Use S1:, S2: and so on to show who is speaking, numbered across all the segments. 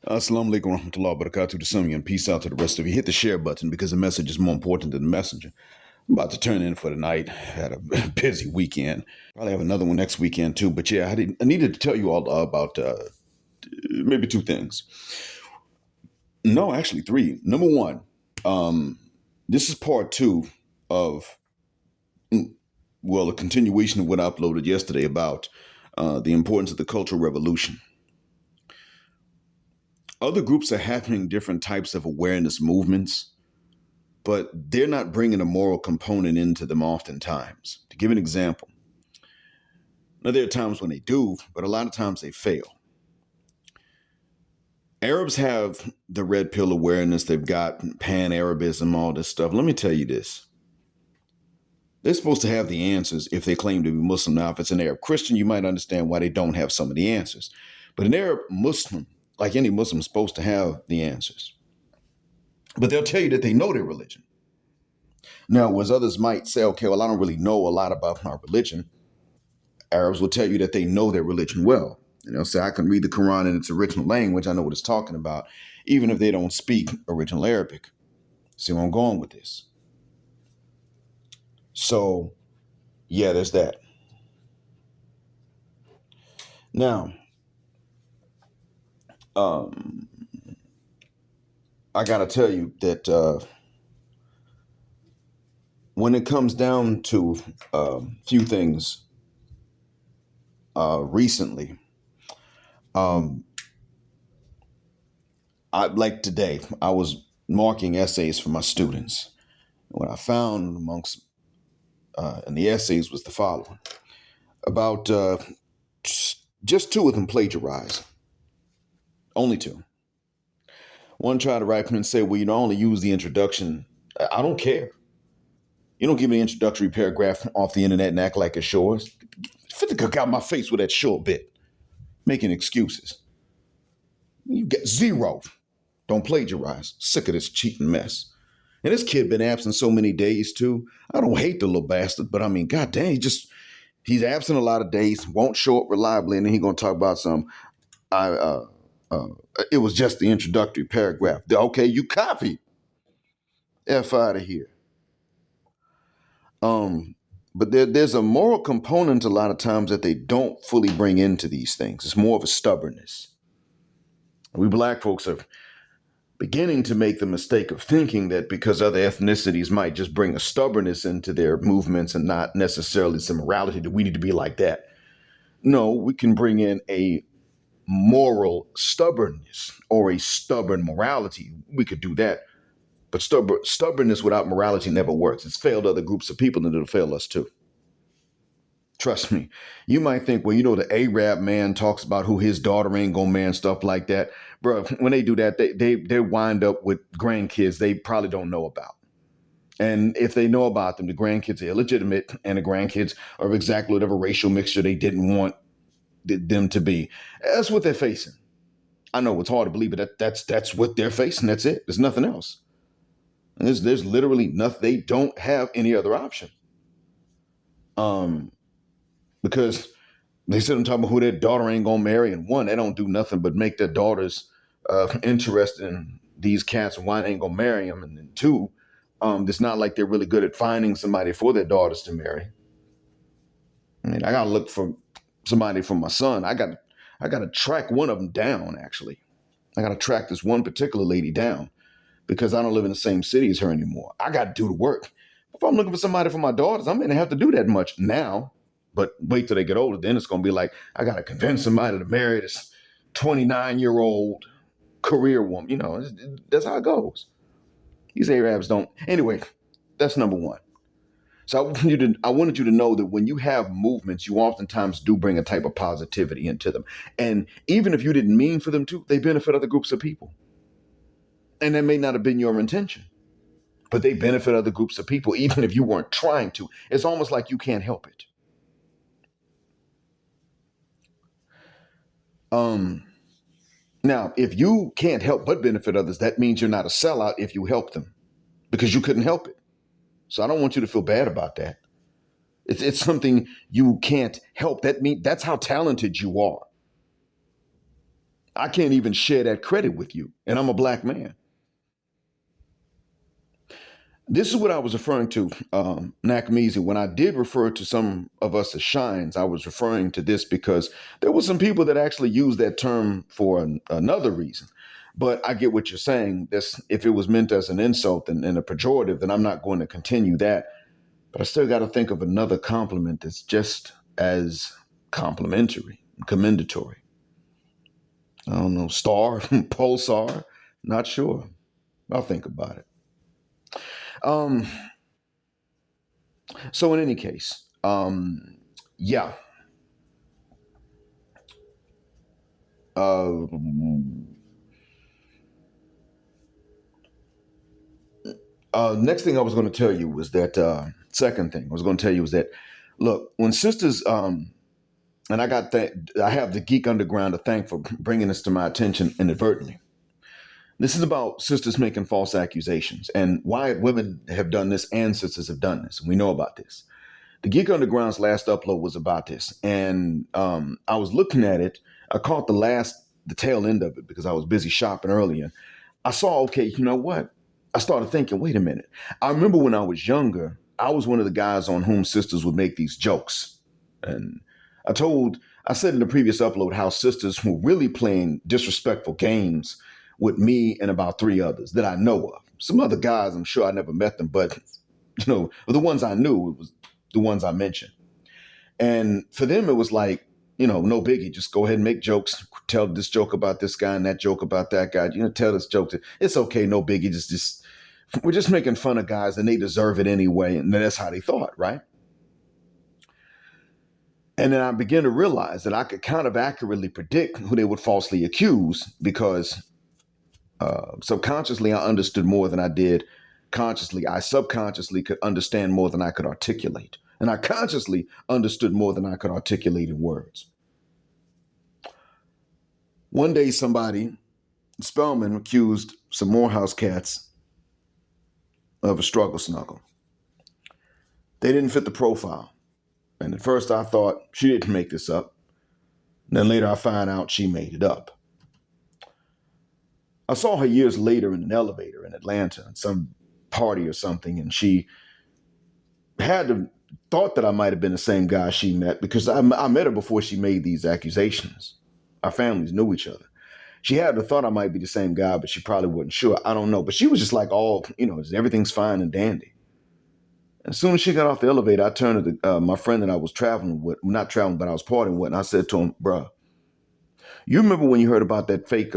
S1: Assalamu alaikum wa rahmatullahi wa barakatuh to some of you, and peace out to the rest of you. Hit the share button because the message is more important than the messenger. I'm about to turn in for the night. Had a busy weekend. Probably have another one next weekend too. But yeah, I needed to tell you all about maybe two things. No, actually three. Number one, this is part two of, a continuation of what I uploaded yesterday about the importance of the Cultural Revolution. Other groups are having different types of awareness movements, but they're not bringing a moral component into them oftentimes. To give an example, now there are times when they do, but a lot of times they fail. Arabs have the red pill awareness. They've got pan-Arabism, all this stuff. Let me tell you this. They're supposed to have the answers if they claim to be Muslim. Now, if it's an Arab Christian, you might understand why they don't have some of the answers. But an Arab Muslim, like any Muslim, is supposed to have the answers. But they'll tell you that they know their religion. Now, whereas others might say, okay, well, I don't really know a lot about my religion. Arabs will tell you that they know their religion well. And they'll say, I can read the Quran in its original language. I know what it's talking about, even if they don't speak original Arabic. See where I'm going with this? So, yeah, there's that. Now, I got to tell you that when it comes down to a few things recently, like today, I was marking essays for my students. What I found amongst in the essays was the following. About just two of them plagiarized. Only two. One tried to write and say, well, you only use the introduction. I don't care. You don't give me an introductory paragraph off the internet and act like it's yours. Fit the cook out my face with that short bit. Making excuses. You get zero. Don't plagiarize. Sick of this cheating mess. And this kid been absent so many days too. I don't hate the little bastard, but I mean, god dang, he's absent a lot of days, won't show up reliably, and then he's gonna talk about it was just the introductory paragraph. Okay, you copied. F out of here. But there's a moral component a lot of times that they don't fully bring into these things. It's more of a stubbornness. We black folks are beginning to make the mistake of thinking that because other ethnicities might just bring a stubbornness into their movements and not necessarily some morality that we need to be like that. No, we can bring in a moral stubbornness or a stubborn morality. We could do that. But stubbornness without morality never works. It's failed other groups of people and it'll fail us too. Trust me. You might think, well, the Arab man talks about who his daughter ain't gonna marry and stuff like that. Bro, when they do that, they wind up with grandkids they probably don't know about. And if they know about them, the grandkids are illegitimate and the grandkids are of exactly whatever racial mixture they didn't want them to be. That's what they're facing. I know it's hard to believe, but that's what they're facing. That's it. There's nothing else. And there's literally nothing. They don't have any other option. Because they sit and talk about who their daughter ain't gonna marry, and one, they don't do nothing but make their daughters interested in these cats, and why they ain't gonna marry them, and then two, it's not like they're really good at finding somebody for their daughters to marry. I mean, I gotta look for somebody for my son. I gotta track one of them down. Actually, I gotta track this one particular lady down because I don't live in the same city as her anymore. I gotta do the work. If I'm looking for somebody for my daughters, I'm gonna have to do that much now. But wait till they get older. Then it's going to be like, I got to convince somebody to marry this 29-year-old career woman. That's how it goes. These Arabs don't. Anyway, that's number one. So I wanted you to know that when you have movements, you oftentimes do bring a type of positivity into them. And even if you didn't mean for them to, they benefit other groups of people. And that may not have been your intention, but they benefit other groups of people, even if you weren't trying to. It's almost like you can't help it. Now, if you can't help but benefit others, that means you're not a sellout if you help them because you couldn't help it. So I don't want you to feel bad about that. It's something you can't help. That's how talented you are. I can't even share that credit with you. And I'm a black man. This is what I was referring to, Nakamese. When I did refer to some of us as shines, I was referring to this because there were some people that actually used that term for another reason. But I get what you're saying. This, if it was meant as an insult and a pejorative, then I'm not going to continue that. But I still got to think of another compliment that's just as complimentary, commendatory. I don't know, star, pulsar, not sure. I'll think about it. Um, so in any case, yeah. Uh, Next thing I was going to tell you was that second thing I was going to tell you was that look, when sisters, and I have the Geek Underground to thank for bringing this to my attention inadvertently. This is about sisters making false accusations and why women have done this and sisters have done this. We know about this. The Geek Underground's last upload was about this, and I was looking at it. I caught the tail end of it because I was busy shopping earlier. I saw, okay, you know what? I started thinking, wait a minute. I remember when I was younger, I was one of the guys on whom sisters would make these jokes. And I said in the previous upload how sisters were really playing disrespectful games with me and about three others that I know of. Some other guys, I'm sure I never met them, but the ones I knew, it was the ones I mentioned. And for them, it was like, no biggie. Just go ahead and make jokes. Tell this joke about this guy and that joke about that guy. Tell this joke. It's okay. No biggie. Just we're just making fun of guys and they deserve it anyway. And that's how they thought, right? And then I began to realize that I could kind of accurately predict who they would falsely accuse because subconsciously I understood more than I did consciously. I subconsciously could understand more than I could articulate. And I consciously understood more than I could articulate in words. One day somebody, Spellman, accused some Morehouse cats of a struggle snuggle. They didn't fit the profile. And at first I thought she didn't make this up. And then later I found out she made it up. I saw her years later in an elevator in Atlanta at some party or something, and she thought that I might have been the same guy she met because I met her before she made these accusations. Our families knew each other. She had thought I might be the same guy, but she probably wasn't sure. I don't know. But she was just like everything's fine and dandy. As soon as she got off the elevator, I turned to my friend that I was traveling with, not traveling, but I was partying with, and I said to him, bruh, you remember when you heard about that fake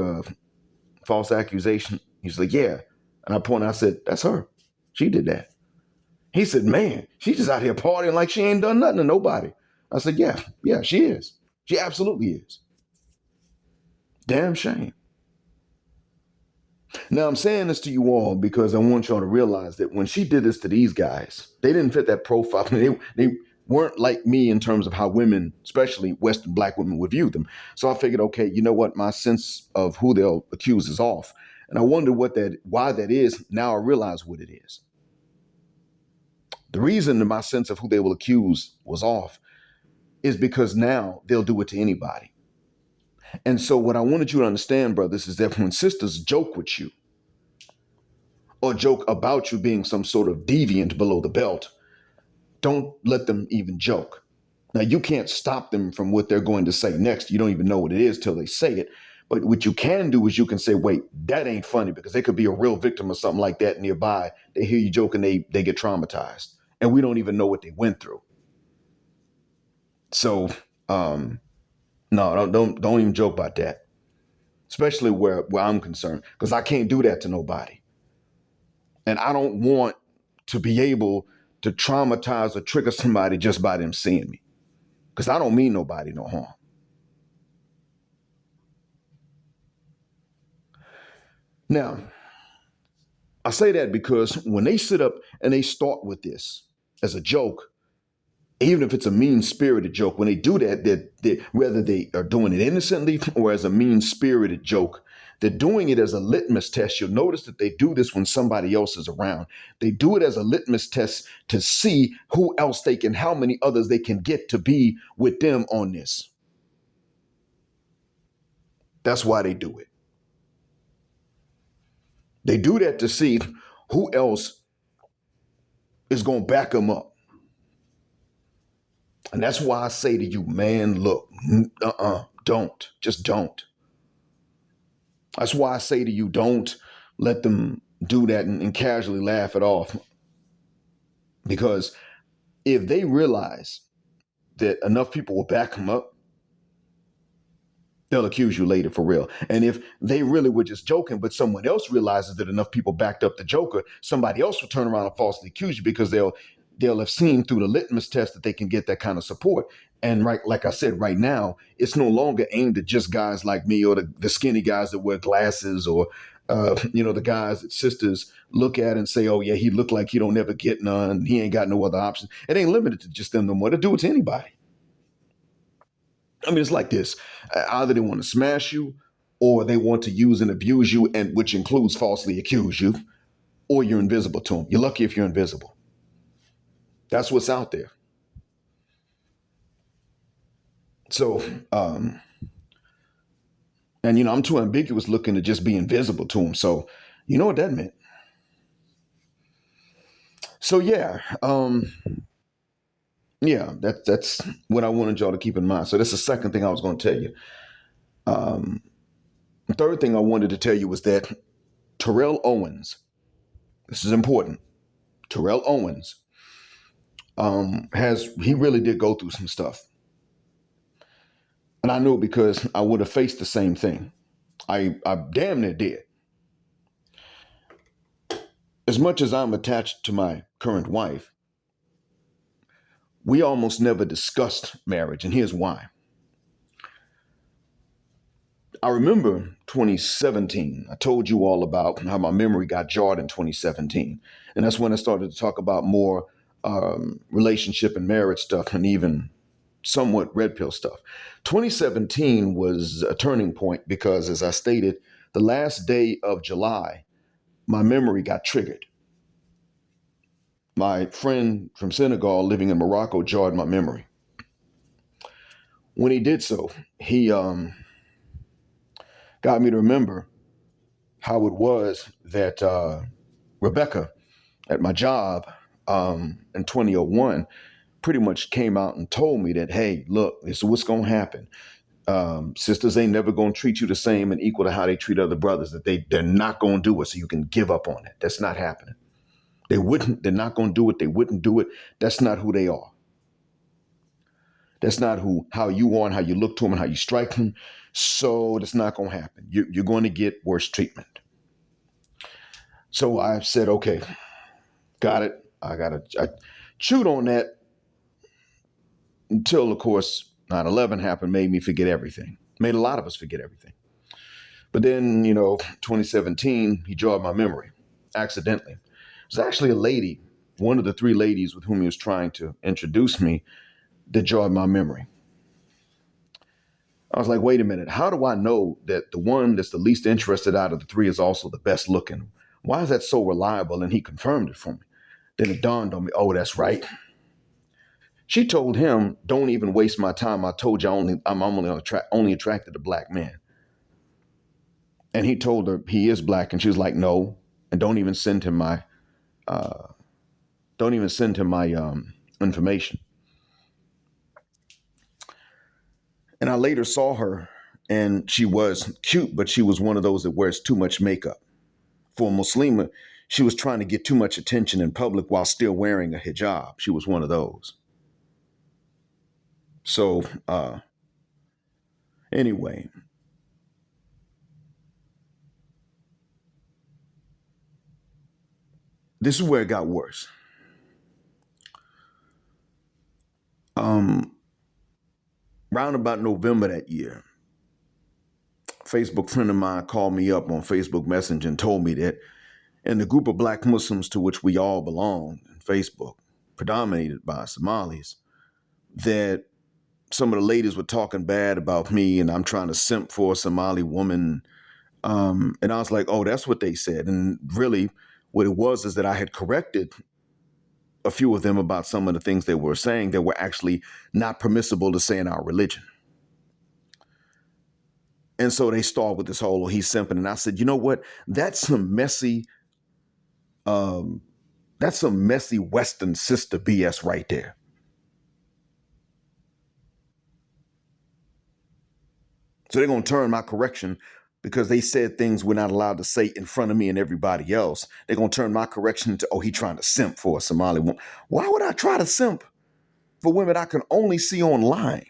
S1: false accusation? He's like, yeah. And I said, that's her. She did that. He said, man, she's just out here partying like she ain't done nothing to nobody. I said, yeah, she is. She absolutely is. Damn shame. Now, I'm saying this to you all because I want y'all to realize that when she did this to these guys, they didn't fit that profile. I mean, they weren't like me in terms of how women, especially Western black women, would view them. So I figured, okay, you know what? My sense of who they'll accuse is off. And I wonder why that is. Now I realize what it is. The reason that my sense of who they will accuse was off is because now they'll do it to anybody. And so what I wanted you to understand, brothers, is that when sisters joke with you or joke about you being some sort of deviant below the belt, don't let them even joke. Now, you can't stop them from what they're going to say next. You don't even know what it is till they say it. But what you can do is you can say, wait, that ain't funny, because they could be a real victim or something like that nearby. They hear you joking, they get traumatized. And we don't even know what they went through. So, no, don't even joke about that. Especially where I'm concerned, because I can't do that to nobody. And I don't want to be able to traumatize or trigger somebody just by them seeing me, because I don't mean nobody no harm. Now, I say that because when they sit up and they start with this as a joke, even if it's a mean-spirited joke, when they do that, whether they are doing it innocently or as a mean-spirited joke, they're doing it as a litmus test. You'll notice that they do this when somebody else is around. They do it as a litmus test to see who else how many others they can get to be with them on this. That's why they do it. They do that to see who else is going to back them up. And that's why I say to you, man, look, don't. Just don't. That's why I say to you, don't let them do that and casually laugh it off. Because if they realize that enough people will back them up, they'll accuse you later for real. And if they really were just joking, but someone else realizes that enough people backed up the joker, somebody else will turn around and falsely accuse you because they'll have seen through the litmus test that they can get that kind of support. And right, like I said, right now, it's no longer aimed at just guys like me or the skinny guys that wear glasses or, the guys that sisters look at and say, oh, yeah, he looked like he don't never get none. He ain't got no other option. It ain't limited to just them no more. They do it to anybody. I mean, it's like this. Either they want to smash you or they want to use and abuse you, and which includes falsely accuse you, or you're invisible to them. You're lucky if you're invisible. That's what's out there. So, and, I'm too ambiguous looking to just be invisible to them. So, you know what that meant? So, yeah. Yeah, that's what I wanted y'all to keep in mind. So that's the second thing I was going to tell you. The third thing I wanted to tell you was that Terrell Owens, this is important. Terrell Owens he really did go through some stuff. And I know because I would have faced the same thing. I damn near did. As much as I'm attached to my current wife, we almost never discussed marriage, and here's why. I remember 2017. I told you all about how my memory got jarred in 2017. And that's when I started to talk about more relationship and marriage stuff and even somewhat red pill stuff. 2017 was a turning point because, as I stated, the last day of July, my memory got triggered. My friend from Senegal living in Morocco jarred my memory. When he did so, he got me to remember how it was that Rebecca at my job in 2001 pretty much came out and told me that, hey, look, this is what's going to happen. Sisters ain't never going to treat you the same and equal to how they treat other brothers, that they're not going to do it, so you can give up on it. That's not happening. They're not going to do it. They wouldn't do it. That's not who they are. That's not how you are and how you look to them and how you strike them. So that's not going to happen. You're going to get worse treatment. So I said, okay, got it. I chewed on that until, of course, 9/11 happened, made me forget everything. Made a lot of us forget everything. But then, 2017, he jarred my memory accidentally. It was actually a lady, one of the three ladies with whom he was trying to introduce me, that jarred my memory. I was like, wait a minute, how do I know that the one that's the least interested out of the three is also the best looking? Why is that so reliable? And he confirmed it for me. Then it dawned on me, oh, that's right. She told him, don't even waste my time. I told you I'm only attracted to black men. And he told her he is black. And she was like, no, and don't even send him my information. And I later saw her, and she was cute, but she was one of those that wears too much makeup. For a Muslima, she was trying to get too much attention in public while still wearing a hijab. She was one of those. So anyway, this is where it got worse. Round about November that year, a Facebook friend of mine called me up on Facebook Messenger and told me that in the group of black Muslims to which we all belong in Facebook, predominated by Somalis, that some of the ladies were talking bad about me and I'm trying to simp for a Somali woman. And I was like, oh, that's what they said. And really what it was is that I had corrected a few of them about some of the things they were saying that were actually not permissible to say in our religion. And so they start with this whole, oh, he's simping. And I said, you know what? Um, that's some messy Western sister BS right there. So they're going to turn my correction because they said things we're not allowed to say in front of me and everybody else. They're going to turn my correction into, oh, he trying to simp for a Somali woman. Why would I try to simp for women I can only see online?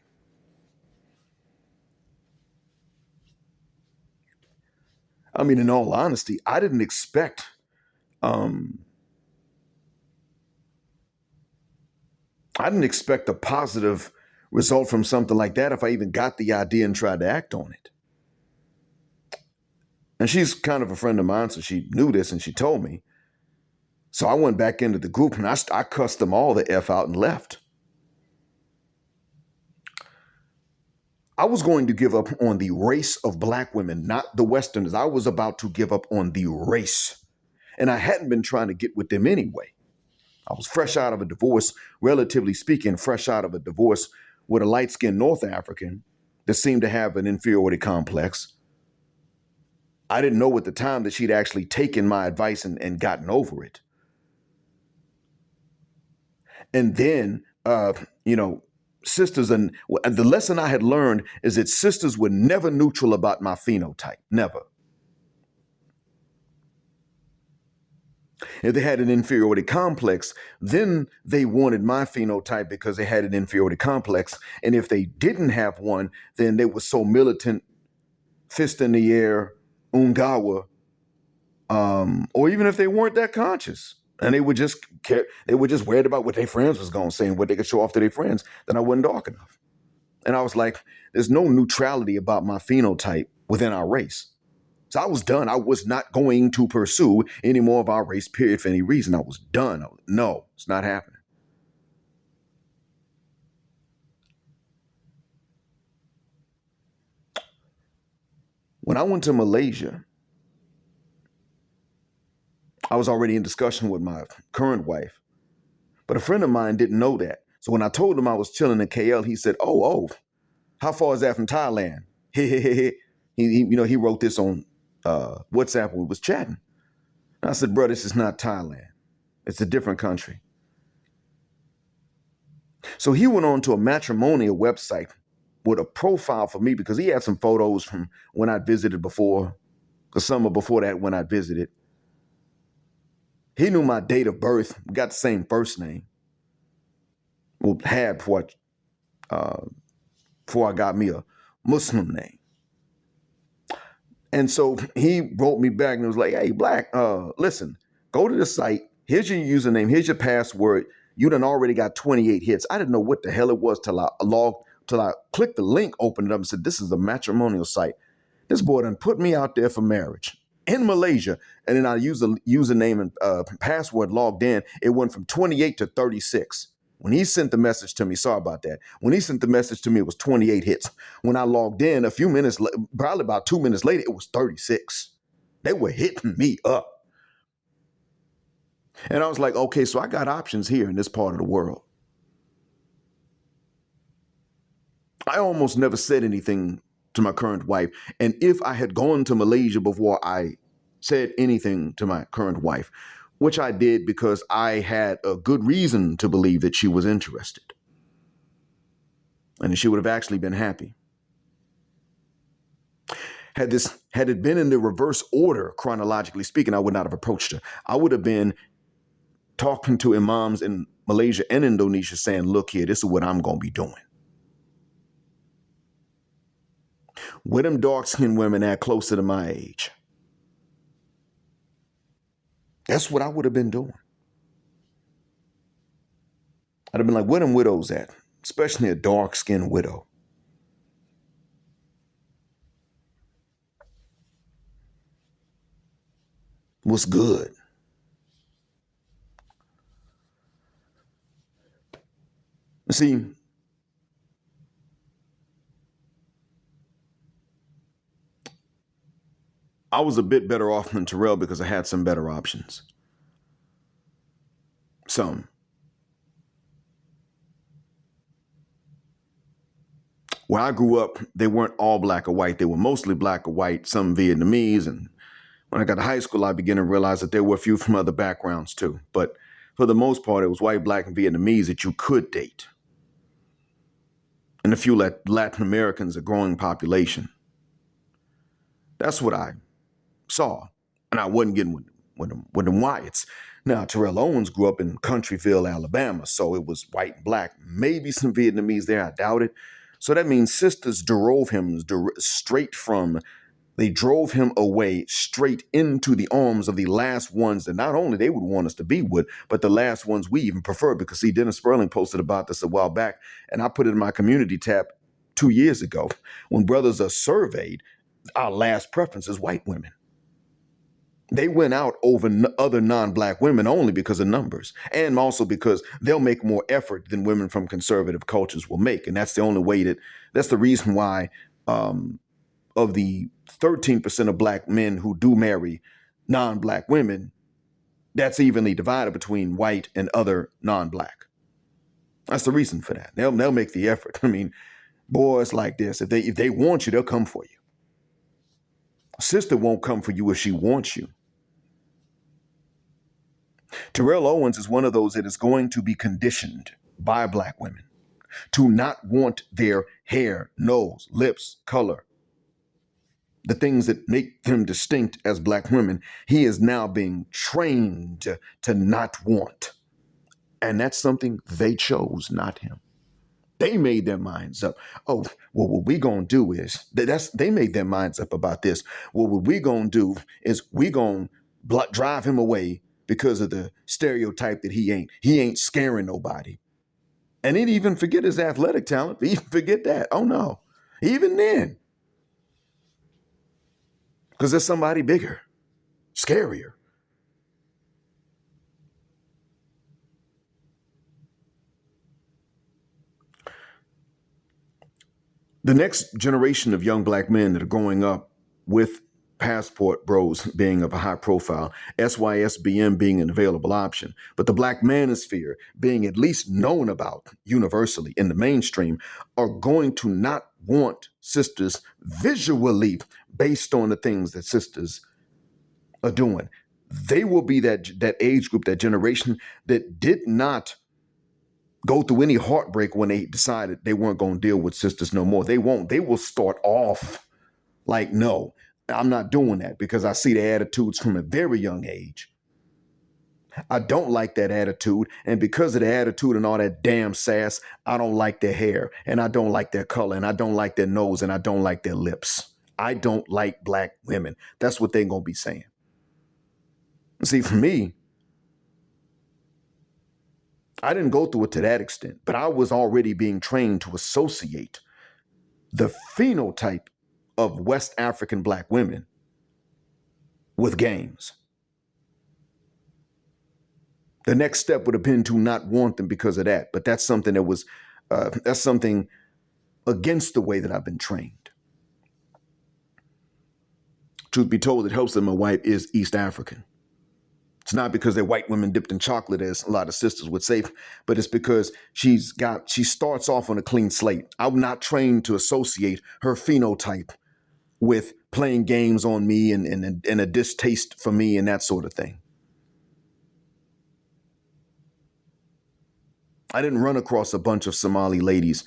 S1: I mean, in all honesty, I didn't expect um, a positive result from something like that if I even got the idea and tried to act on it. And she's kind of a friend of mine, so she knew this and she told me. So I went back into the group and I cussed them all the F out and left. I was going to give up on the race of black women, not the Westerners. I was about to give up on the race. And I hadn't been trying to get with them anyway. I was fresh out of a divorce, relatively speaking, fresh out of a divorce with a light-skinned North African that seemed to have an inferiority complex. I didn't know at the time that she'd actually taken my advice and gotten over it. And then, sisters, and the lesson I had learned is that sisters were never neutral about my phenotype, never. If they had an inferiority complex, then they wanted my phenotype because they had an inferiority complex. And if they didn't have one, then they were so militant, fist in the air, ungawa, or even if they weren't that conscious. And they would just worried about what their friends was going to say and what they could show off to their friends, then I wasn't dark enough. And I was like, there's no neutrality about my phenotype within our race. So I was done. I was not going to pursue any more of our race, period, for any reason. I was done. No, it's not happening. When I went to Malaysia, I was already in discussion with my current wife, but a friend of mine didn't know that. So when I told him I was chilling in KL, he said, oh, how far is that from Thailand? He wrote this on WhatsApp when we was chatting. And I said, bro, this is not Thailand. It's a different country. So he went on to a matrimonial website with a profile for me because he had some photos from when I visited before, the summer before that when I visited. He knew my date of birth. We got the same first name. Well, had before I got me a Muslim name. And so he wrote me back and was like, hey, Black, listen, go to the site. Here's your username. Here's your password. You done already got 28 hits. I didn't know what the hell it was till I clicked the link, opened it up and said, this is a matrimonial site. This boy done put me out there for marriage in Malaysia. And then I used the username and password logged in. It went from 28 to 36. When he sent the message to me, sorry about that. When he sent the message to me, it was 28 hits. When I logged in a few minutes, probably about 2 minutes later, it was 36. They were hitting me up. And I was like, okay, so I got options here in this part of the world. I almost never said anything to my current wife. And if I had gone to Malaysia before I said anything to my current wife, which I did because I had a good reason to believe that she was interested. And she would have actually been happy. Had it been in the reverse order, chronologically speaking, I would not have approached her. I would have been talking to imams in Malaysia and Indonesia saying, look here, this is what I'm going to be doing. Where them dark-skinned women at closer to my age? That's what I would have been doing. I'd have been like, where them widows at? Especially a dark-skinned widow. What's good? See, I was a bit better off than Terrell because I had some better options. Some. Where I grew up, they weren't all black or white. They were mostly black or white, some Vietnamese. And when I got to high school, I began to realize that there were a few from other backgrounds too. But for the most part, it was white, black, and Vietnamese that you could date. And a few Latin Americans, a growing population. That's what I saw. And I wasn't getting with them whites. Now, Terrell Owens grew up in Countryville, Alabama, so it was white and black. Maybe some Vietnamese there, I doubt it. So that means sisters drove him straight from, they drove him away straight into the arms of the last ones that not only they would want us to be with, but the last ones we even prefer. Because see, Dennis Sperling posted about this a while back, and I put it in my community tab 2 years ago. When brothers are surveyed, our last preference is white women. They went out over other non-black women only because of numbers, and also because they'll make more effort than women from conservative cultures will make. And that's the only way that's the reason why of the 13% of black men who do marry non-black women, that's evenly divided between white and other non-black. That's the reason for that. They'll make the effort. I mean, boys like this, if they want you, they'll come for you. A sister won't come for you if she wants you. Terrell Owens is one of those that is going to be conditioned by black women to not want their hair, nose, lips, color, the things that make them distinct as black women. He is now being trained to not want. And that's something they chose, not him. They made their minds up. Oh, well, what we gonna do is they made their minds up about this. Well, what we gonna do is we gonna drive him away because of the stereotype that he ain't scaring nobody. And he'd even forget his athletic talent. He'd forget that. Oh no, even then, because there's somebody bigger, scarier. The next generation of young black men that are growing up with passport bros being of a high profile, SYSBM being an available option, but the black manosphere being at least known about universally in the mainstream, are going to not want sisters visually based on the things that sisters are doing. They will be that age group, that generation that did not go through any heartbreak when they decided they weren't going to deal with sisters no more. They won't. They will start off like, no, I'm not doing that, because I see the attitudes from a very young age. I don't like that attitude. And because of the attitude and all that damn sass, I don't like their hair, and I don't like their color, and I don't like their nose, and I don't like their lips. I don't like black women. That's what they're going to be saying. See, for me, I didn't go through it to that extent, but I was already being trained to associate the phenotype of West African black women with games. The next step would have been to not want them because of that, but that's something that's something against the way that I've been trained. Truth be told, it helps that my wife is East African. It's not because they're white women dipped in chocolate, as a lot of sisters would say, but it's because she starts off on a clean slate. I'm not trained to associate her phenotype with playing games on me and a distaste for me and that sort of thing. I didn't run across a bunch of Somali ladies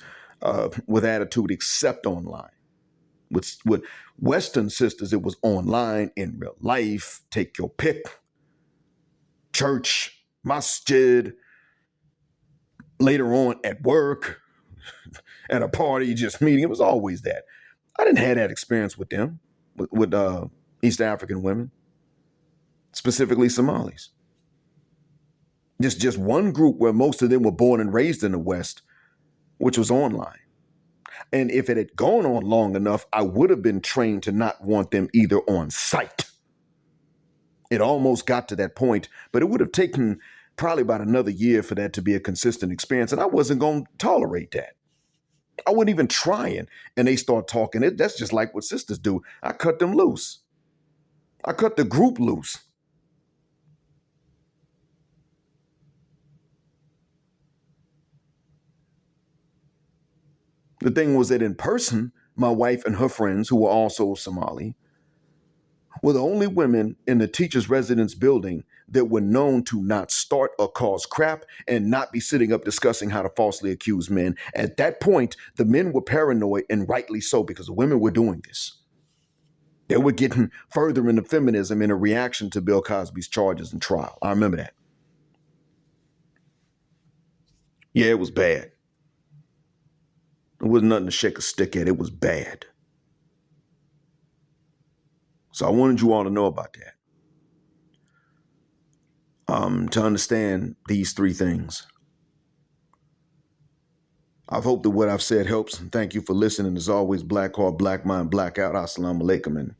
S1: with attitude except online. With Western sisters, it was online, in real life, take your pick. Church, masjid, later on at work, at a party, just meeting. It was always that. I didn't have that experience with them, with East African women, specifically Somalis. Just one group where most of them were born and raised in the West, which was online. And if it had gone on long enough, I would have been trained to not want them either on site. It almost got to that point, but it would have taken probably about another year for that to be a consistent experience. And I wasn't going to tolerate that. I wasn't even trying. And they start talking. That's just like what sisters do. I cut them loose. I cut the group loose. The thing was that in person, my wife and her friends, who were also Somali, were the only women in the teacher's residence building that were known to not start or cause crap and not be sitting up discussing how to falsely accuse men. At that point, the men were paranoid, and rightly so, because the women were doing this. They were getting further into feminism in a reaction to Bill Cosby's charges and trial. I remember that. Yeah, it was bad. It was nothing to shake a stick at. It was bad. So I wanted you all to know about that. To understand these three things. I've hoped that what I've said helps, and thank you for listening. As always, Black Heart, Black Mind, Black Out, Assalamu Alaikum, and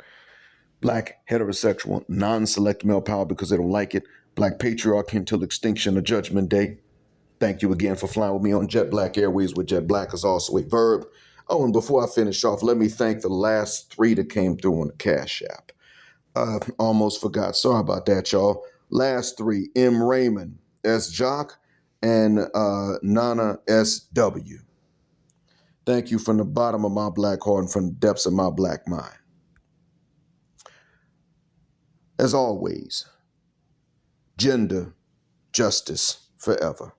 S1: Black heterosexual, non-select male power because they don't like it. Black patriarchy until extinction or judgment day. Thank you again for flying with me on Jet Black Airways, where Jet Black is also a verb. Oh, and before I finish off, let me thank the last three that came through on the Cash App. Almost forgot. Sorry about that, y'all. Last three: M. Raymond, S. Jock, and Nana S.W. Thank you from the bottom of my black heart and from the depths of my black mind. As always, gender justice forever.